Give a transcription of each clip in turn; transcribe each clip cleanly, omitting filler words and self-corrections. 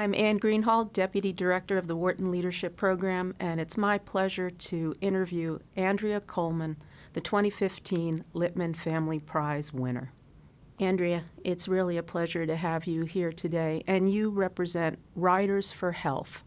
I'm Ann Greenhall, Deputy Director of the Wharton Leadership Program, and it's my pleasure to interview Andrea Coleman, the 2015 Lippman Family Prize winner. Andrea, it's really a pleasure to have you here today, and you represent Riders for Health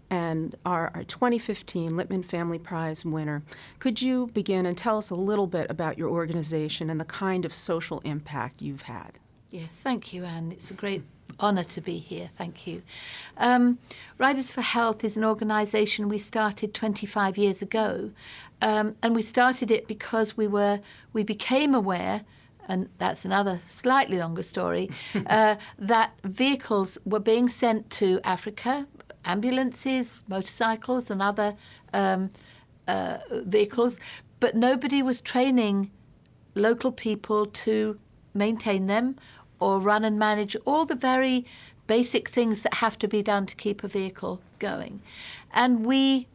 and are our 2015 Lippman Family Prize winner. Could you begin and tell us a little bit about your organization and the kind of social impact you've had? Yes, thank you, Anne. It's a great honour to be here. Thank you. Riders for Health is an organisation we started 25 years ago, and we started it because we became aware, and that's another slightly longer story, that vehicles were being sent to Africa, ambulances, motorcycles and other vehicles, but nobody was training local people to maintain them or run and manage all the very basic things that have to be done to keep a vehicle going. And we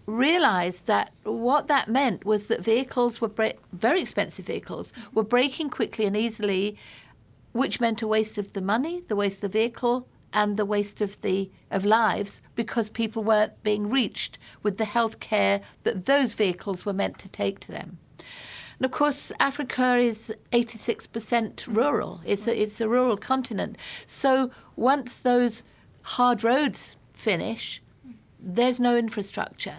realized that what that meant was that vehicles were very expensive vehicles were breaking quickly and easily, which meant a waste of the money, the waste of the vehicle, and the waste of lives, because people weren't being reached with the health care that those vehicles were meant to take to them. And of course, Africa is 86% rural. It's a rural continent. So once those hard roads finish, there's no infrastructure.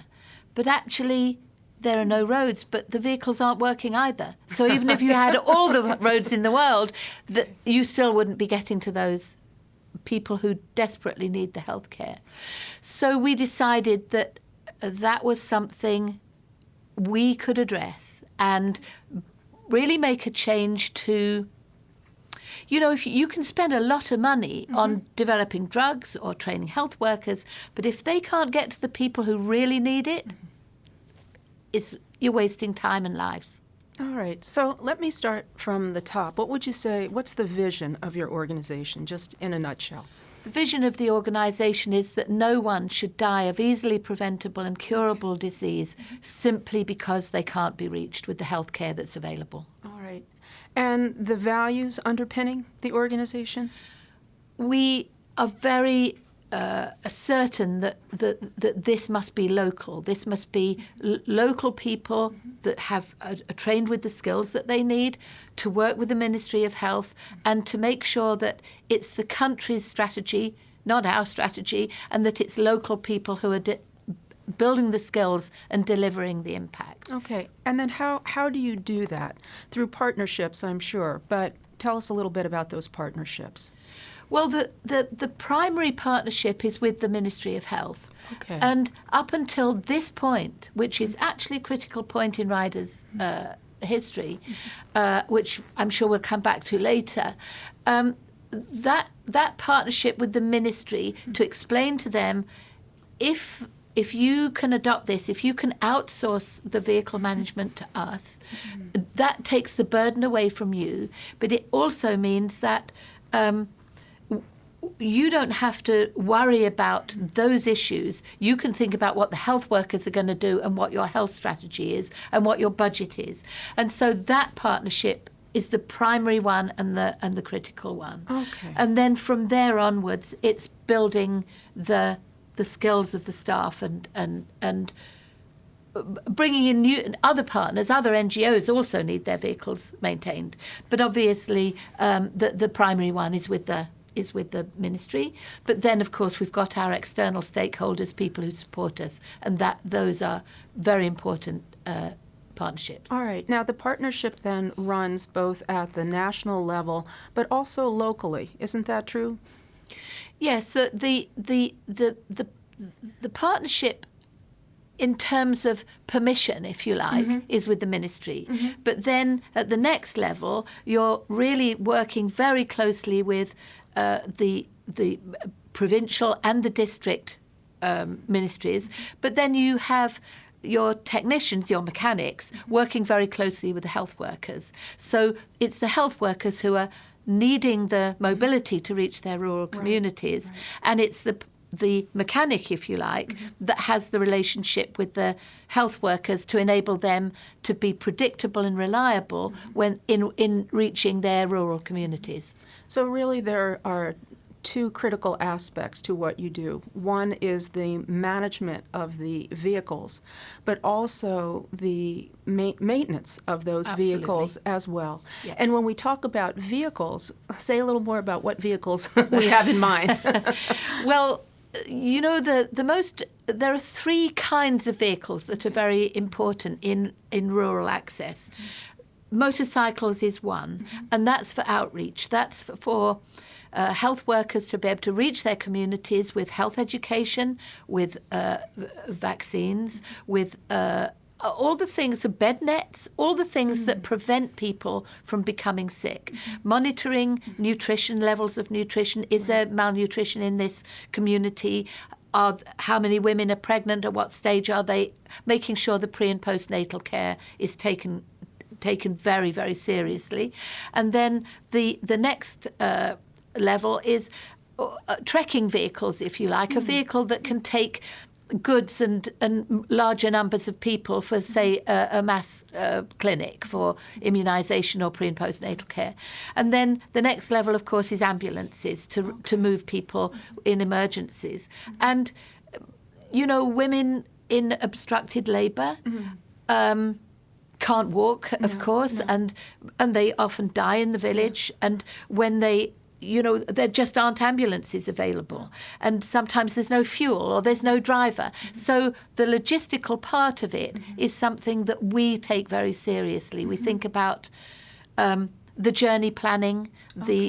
But actually, there are no roads, but the vehicles aren't working either. So even if you had all the roads in the world, you still wouldn't be getting to those people who desperately need the health care. So we decided that that was something we could address and really make a change to, if you can spend a lot of money on developing drugs or training health workers, but if they can't get to the people who really need it, you're wasting time and lives. All right, so let me start from the top. What would you say, what's the vision of your organization, just in a nutshell? The vision of the organisation is that no one should die of easily preventable and curable disease simply because they can't be reached with the health care that's available. All right. And the values underpinning the organization? We are very certain that this must be local. This must be local people that are trained with the skills that they need to work with the Ministry of Health and to make sure that it's the country's strategy, not our strategy, and that it's local people who are building the skills and delivering the impact. Okay. And then how do you do that? Through partnerships, I'm sure, but tell us a little bit about those partnerships. Well, the primary partnership is with the Ministry of Health. Okay. And up until this point, which is actually a critical point in Riders' history, which I'm sure we'll come back to later, that partnership with the Ministry to explain to them if you can adopt this, if you can outsource the vehicle management to us, that takes the burden away from you. But it also means that you don't have to worry about those issues. You can think about what the health workers are going to do and what your health strategy is and what your budget is. And so that partnership is the primary one and the critical one. Okay. And then from there onwards, it's building the skills of the staff and bringing in new other partners. Other NGOs also need their vehicles maintained, but obviously the primary one is with the Ministry. But then, of course, we've got our external stakeholders, people who support us, and those are very important partnerships. All right. Now, the partnership then runs both at the national level, but also locally. Isn't that true? Yes. The partnership, in terms of permission, if you like, is with the Ministry. But then at the next level, you're really working very closely with the provincial and the district ministries. But then you have your technicians, your mechanics, working very closely with the health workers. So it's the health workers who are needing the mobility to reach their rural communities. Right. And it's the mechanic, if you like, that has the relationship with the health workers to enable them to be predictable and reliable when in reaching their rural communities. So really there are two critical aspects to what you do. One is the management of the vehicles, but also the maintenance of those Absolutely. vehicles as well. Yeah. And when we talk about vehicles, say a little more about what vehicles we have in mind. Well, you know, there are three kinds of vehicles that are very important in rural access. Motorcycles is one, and that's for outreach. That's for health workers to be able to reach their communities with health education, with vaccines, with all the things, bed nets, all the things that prevent people from becoming sick. Monitoring nutrition, levels of nutrition. Is there malnutrition in this community? How many women are pregnant? At what stage are they? Making sure the pre- and postnatal care is taken very, very seriously. And then the next level is trekking vehicles, if you like, a vehicle that can take goods and larger numbers of people for, say, a mass clinic for immunisation or pre- and postnatal care. And then the next level, of course, is ambulances to move people in emergencies. And, you know, women in obstructed labour can't walk, of course, and they often die in the village. And when they, you know, there just aren't ambulances available. And sometimes there's no fuel or there's no driver. So the logistical part of it is something that we take very seriously. We think about the journey planning,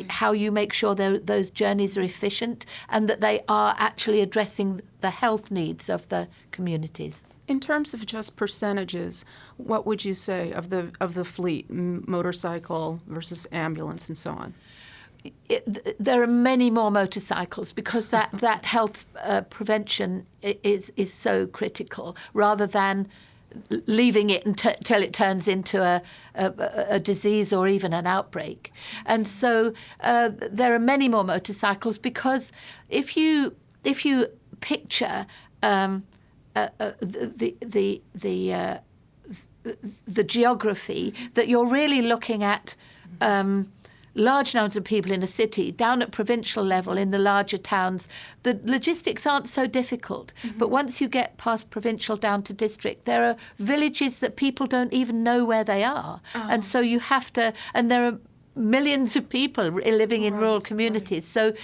how you make sure those journeys are efficient and that they are actually addressing the health needs of the communities. In terms of just percentages, what would you say of the fleet, motorcycle versus ambulance and so on? There are many more motorcycles because that health prevention is so critical, rather than leaving it until it turns into a disease or even an outbreak. And so there are many more motorcycles because if you picture the geography, that you're really looking at large numbers of people in a city. Down at provincial level in the larger towns, the logistics aren't so difficult. But once you get past provincial down to district, there are villages that people don't even know where they are. And so you have to, and there are millions of people living in rural communities. So,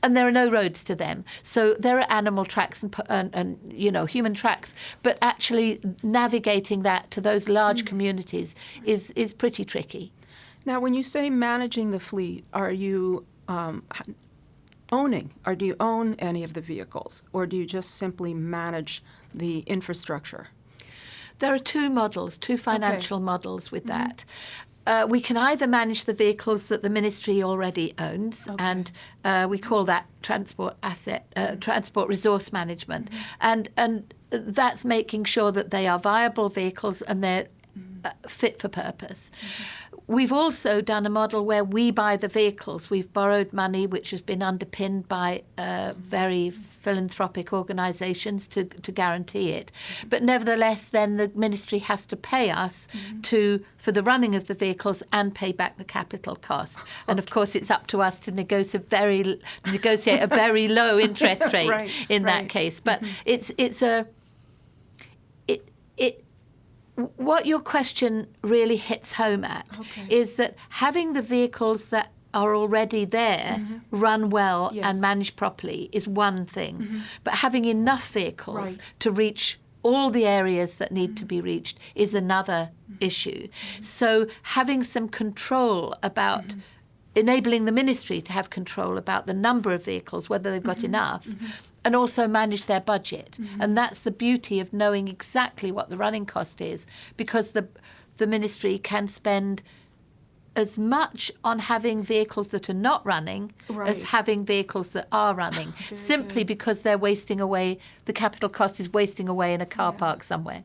and there are no roads to them. So there are animal tracks and you know, human tracks. But actually navigating that to those large communities is pretty tricky. Now, when you say managing the fleet, are you owning, or do you own any of the vehicles, or do you just simply manage the infrastructure? There are two financial models with that. We can either manage the vehicles that the ministry already owns, and we call that transport resource management, and that's making sure that they are viable vehicles and they're fit for purpose. We've also done a model where we buy the vehicles. We've borrowed money, which has been underpinned by very philanthropic organisations to guarantee it. But nevertheless, then the ministry has to pay us for the running of the vehicles and pay back the capital cost. And of course, it's up to us to negotiate a very low interest rate in that case. But what your question really hits home at is that having the vehicles that are already there run well and managed properly is one thing. But having enough vehicles to reach all the areas that need to be reached is another issue. So having some control about enabling the ministry to have control about the number of vehicles, whether they've got enough, and also manage their budget. And that's the beauty of knowing exactly what the running cost is, because the ministry can spend as much on having vehicles that are not running as having vehicles that are running, simply because they're wasting away, the capital cost is wasting away in a car park somewhere.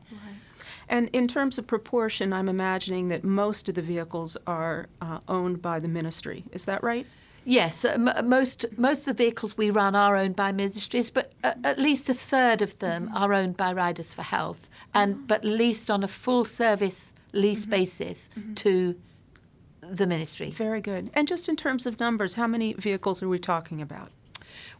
And in terms of proportion, I'm imagining that most of the vehicles are owned by the ministry. Is that right? Yes, most of the vehicles we run are owned by ministries, but at least a third of them are owned by Riders for Health, but leased on a full service lease basis to the ministry. Very good. And just in terms of numbers, how many vehicles are we talking about?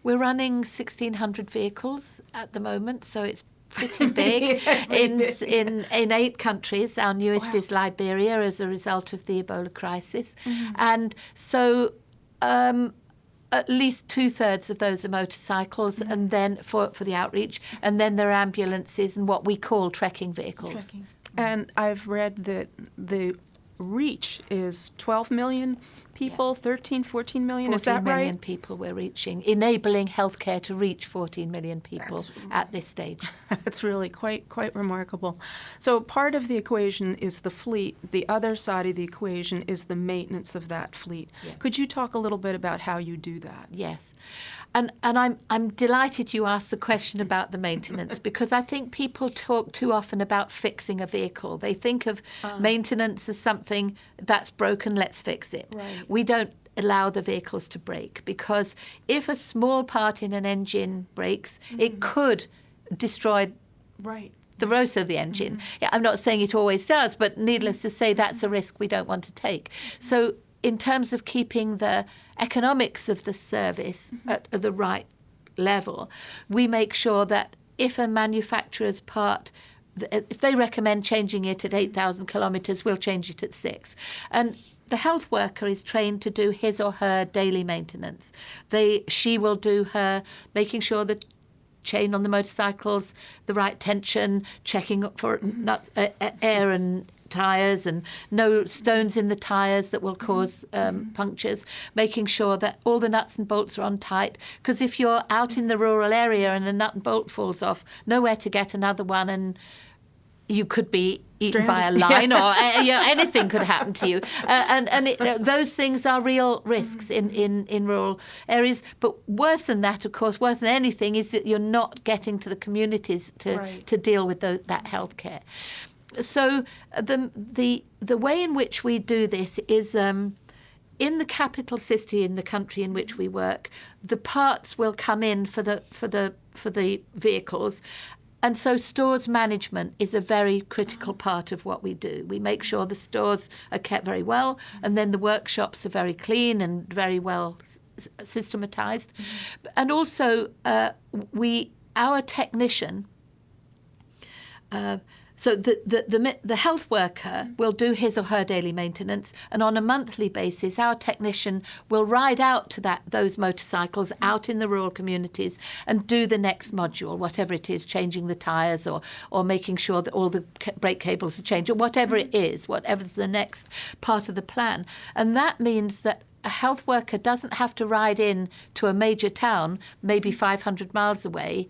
We're running 1,600 vehicles at the moment, so it's pretty big in 8 countries. Our newest is Liberia as a result of the Ebola crisis. And so at least 2/3 of those are motorcycles, and then for the outreach, and then there are ambulances and what we call trekking vehicles. And I've read that the reach is 12 million people, 13, 14 million, is that 14 million right? people we're reaching, enabling healthcare to reach 14 million people at this stage. That's really quite remarkable. So part of the equation is the fleet. The other side of the equation is the maintenance of that fleet. Yeah. Could you talk a little bit about how you do that? Yes. And I'm delighted you asked the question about the maintenance because I think people talk too often about fixing a vehicle. They think of maintenance as something that's broken, let's fix it. Right. We don't allow the vehicles to break because if a small part in an engine breaks, it could destroy the rest of the engine. Yeah, I'm not saying it always does, but needless to say, that's a risk we don't want to take. So in terms of keeping the economics of the service at the right level, we make sure that if a manufacturer's part, if they recommend changing it at 8,000 kilometres, we'll change it at 6. And the health worker is trained to do his or her daily maintenance. She will do her making sure the chain on the motorcycles, the right tension, checking for air and tyres and no stones in the tyres that will cause punctures, making sure that all the nuts and bolts are on tight. Because if you're out in the rural area and a nut and bolt falls off, nowhere to get another one, and you could be eaten by a lion or anything could happen to you. Those things are real risks in rural areas. But worse than that, of course, worse than anything, is that you're not getting to the communities to deal with that healthcare. So the way in which we do this is in the capital city in the country in which we work, the parts will come in for the vehicles. And so stores management is a very critical part of what we do. We make sure the stores are kept very well, and then the workshops are very clean and very well systematized. And also our technician, so the health worker will do his or her daily maintenance, and on a monthly basis, our technician will ride out to those motorcycles out in the rural communities and do the next module, whatever it is, changing the tyres or making sure that all the brake cables are changed, or whatever it is, whatever's the next part of the plan. And that means that a health worker doesn't have to ride in to a major town, maybe 500 miles away,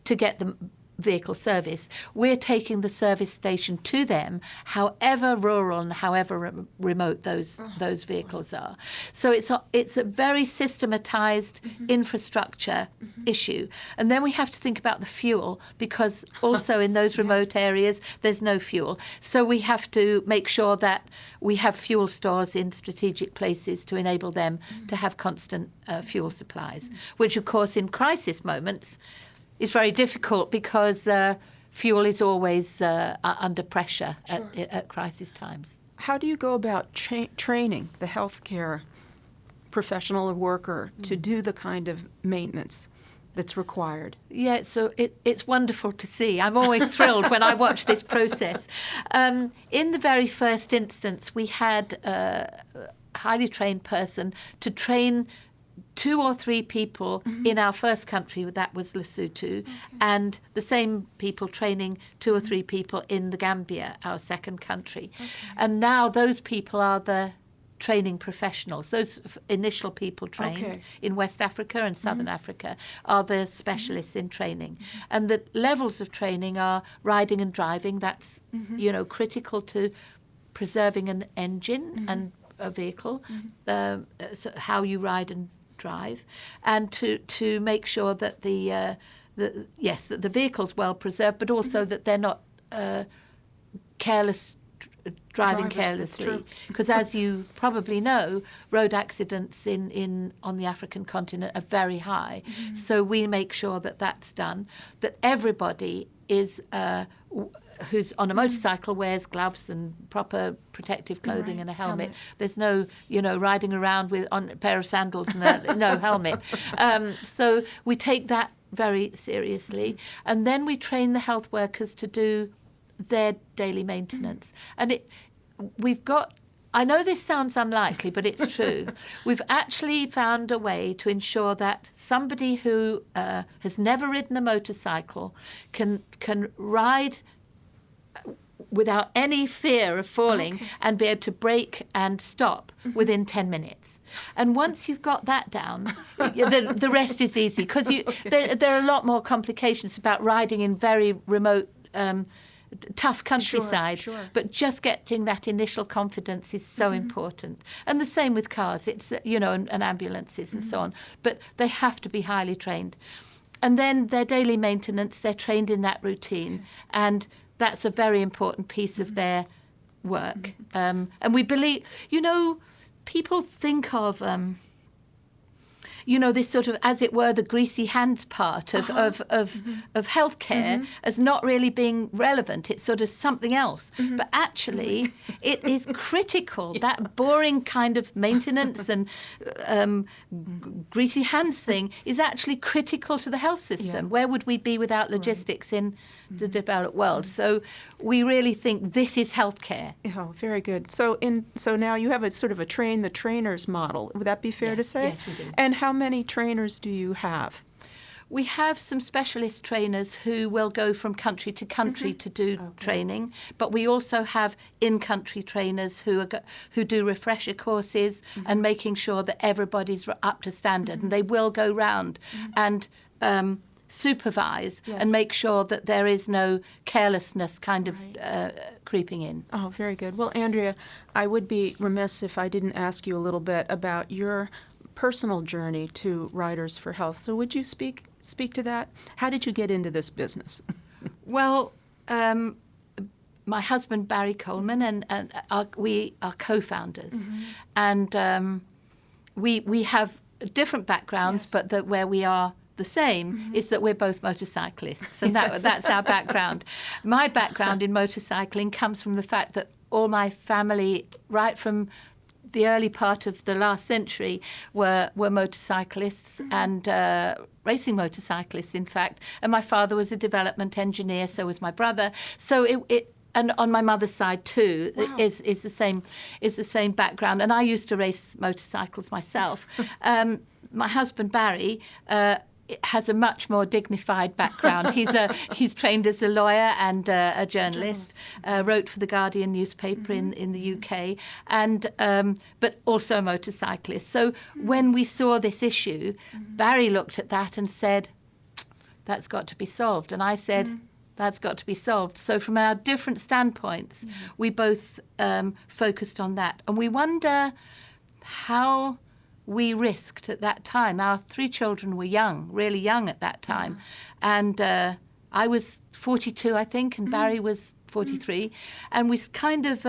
to get the vehicle service. We're taking the service station to them, however rural and however remote those vehicles are. So it's a very systematized infrastructure issue. And then we have to think about the fuel, because also in those remote areas there's no fuel. So we have to make sure that we have fuel stores in strategic places to enable them to have constant fuel supplies, which of course in crisis moments is very difficult because fuel is always under pressure at crisis times. How do you go about training the healthcare professional or worker to do the kind of maintenance that's required? Yeah, so it's wonderful to see. I'm always thrilled when I watch this process. In the very first instance, we had a highly trained person to train 2 or 3 people in our first country, that was Lesotho, and the same people training 2 or 3 people in the Gambia, our second country. And now those people are the training professionals. Those initial people trained in West Africa and Southern Africa are the specialists in training. And the levels of training are riding and driving. That's, critical to preserving an engine and a vehicle, so how you ride and drive, and to make sure that that the vehicle's well preserved, but also that they're not careless driving Drivers, that's carelessly. true. Because as you probably know, road accidents on the African continent are very high. So we make sure that that's done, that everybody is who's on a motorcycle wears gloves and proper protective clothing Right, and a helmet. helmet. There's no, riding around with on a pair of sandals and no helmet. So we take that very seriously. And then we train the health workers to do their daily maintenance. And we've got, I know this sounds unlikely, but it's true. We've actually found a way to ensure that somebody who has never ridden a motorcycle can ride without any fear of falling and be able to brake and stop within 10 minutes. And once you've got that down, the rest is easy, because there are a lot more complications about riding in very remote tough countryside, Sure. but just getting that initial confidence is so important. And the same with cars, it's and ambulances and so on, but they have to be highly trained. And then their daily maintenance, they're trained in that routine, and that's a very important piece of their work. And we believe, people think of this sort of, as it were, the greasy hands part of healthcare as not really being relevant. It's sort of something else. But actually, it is critical. That boring kind of maintenance and greasy hands thing is actually critical to the health system. Yeah. Where would we be without logistics in the developed world? So we really think this is healthcare. Oh, very good. So now you have a sort of a train the trainers model. Would that be fair to say? Yes, we do. And how many trainers do you have? We have some specialist trainers who will go from country to country to do training, but we also have in-country trainers who do refresher courses and making sure that everybody's up to standard, and they will go round and supervise and make sure that there is no carelessness kind of creeping in. Oh, very good. Well, Andrea, I would be remiss if I didn't ask you a little bit about your personal journey to Riders for Health. So would you speak to that? How did you get into this business? Well, my husband, Barry Coleman, and we are co-founders. And we have different backgrounds, but where we are the same is that we're both motorcyclists, and that's our background. My background in motorcycling comes from the fact that all my family, right from the early part of the last century, were motorcyclists and racing motorcyclists, in fact. And my father was a development engineer, so was my brother. So it and on my mother's side too is the same background. And I used to race motorcycles myself. My husband Barry has a much more dignified background. He's trained as a lawyer and a journalist. Wrote for the Guardian newspaper in the UK, and but also a motorcyclist. So when we saw this issue, Barry looked at that and said, "That's got to be solved." And I said, "That's got to be solved." So from our different standpoints, we both focused on that, and we wonder how we risked at that time. Our 3 children were young, really young at that time. And I was 42, I think, and Barry was 43. And we kind of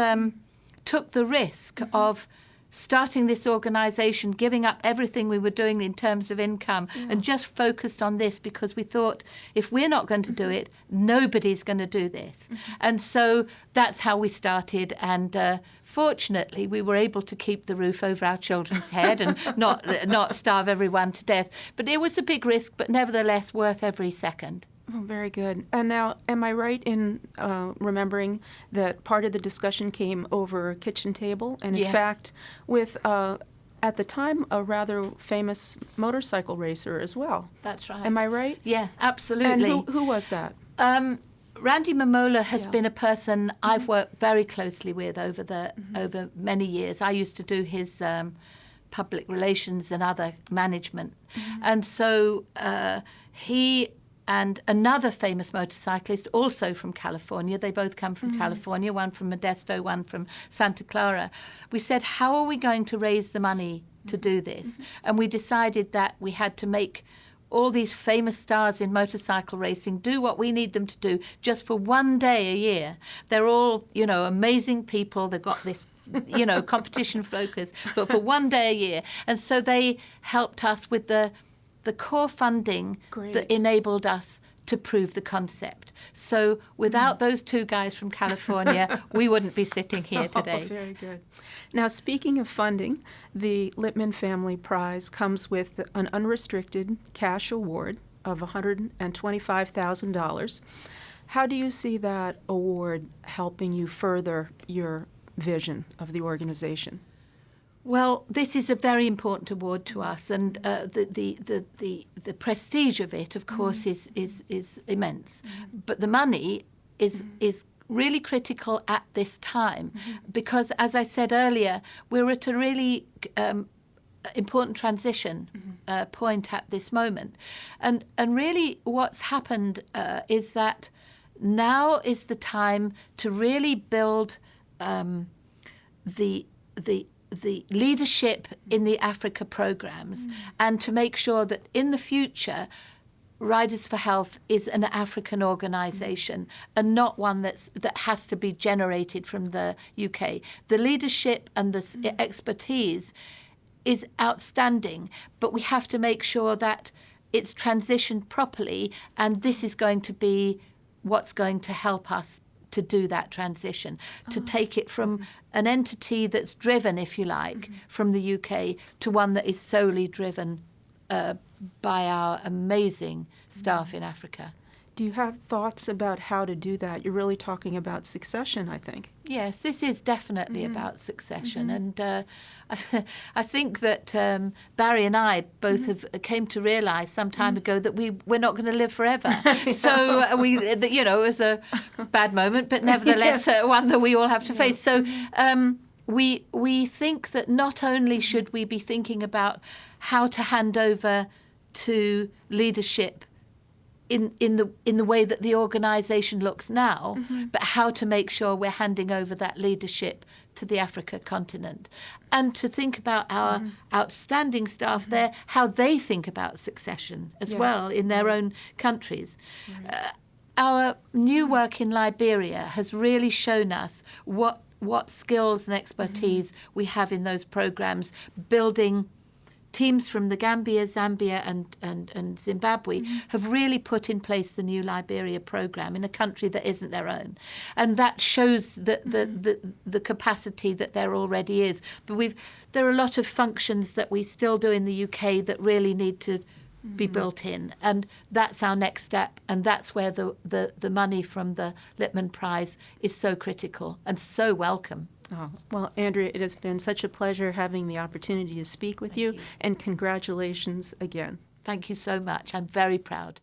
took the risk of starting this organisation, giving up everything we were doing in terms of income, and just focused on this, because we thought, if we're not going to do it, nobody's going to do this. And so that's how we started. And fortunately, we were able to keep the roof over our children's head and not starve everyone to death. But it was a big risk, but nevertheless worth every second. Oh, very good. And now, am I right in remembering that part of the discussion came over a kitchen table? And in fact, with, at the time, a rather famous motorcycle racer as well. That's right. Am I right? Yeah, absolutely. And who was that? Randy Momola has been a person I've worked very closely with over many years. I used to do his public relations and other management. And so he and another famous motorcyclist, also from California, they both come from California, one from Modesto, one from Santa Clara. We said, how are we going to raise the money to do this? And we decided that we had to make all these famous stars in motorcycle racing do what we need them to do just for one day a year. They're all, amazing people. They've got this, competition focus, but for one day a year. And so they helped us with the core funding that enabled us to prove the concept. So without those two guys from California, we wouldn't be sitting here today. Oh, very good. Now, speaking of funding, the Lippman Family Prize comes with an unrestricted cash award of $125,000. How do you see that award helping you further your vision of the organization? Well, this is a very important award to us, and the prestige of it, of course, is immense. But the money is really critical at this time, because, as I said earlier, we're at a really important transition point at this moment, and really what's happened is that now is the time to really build the leadership in the Africa programs, and to make sure that in the future Riders for Health is an African organisation and not one that has to be generated from the UK. The leadership and the expertise is outstanding, but we have to make sure that it's transitioned properly, and this is going to be what's going to help us to do that transition, to take it from an entity that's driven, if you like, from the UK to one that is solely driven by our amazing staff in Africa. Do you have thoughts about how to do that? You're really talking about succession, I think. Yes, this is definitely about succession. And I think that Barry and I both came to realise some time ago that we're not going to live forever. So it was a bad moment, but nevertheless one that we all have to face. So we think that not only should we be thinking about how to hand over to leadership in the way that the organisation looks now, but how to make sure we're handing over that leadership to the Africa continent, and to think about our outstanding staff there, how they think about succession as well in their own countries. Our new work in Liberia has really shown us what skills and expertise we have in those programs, building teams from the Gambia, Zambia and Zimbabwe have really put in place the new Liberia program in a country that isn't their own. And that shows the capacity that there already is. But there are a lot of functions that we still do in the UK that really need to be built in. And that's our next step. And that's where the money from the Lippman Prize is so critical and so welcome. Oh, well, Andrea, it has been such a pleasure having the opportunity to speak with you, and congratulations again. Thank you so much. I'm very proud.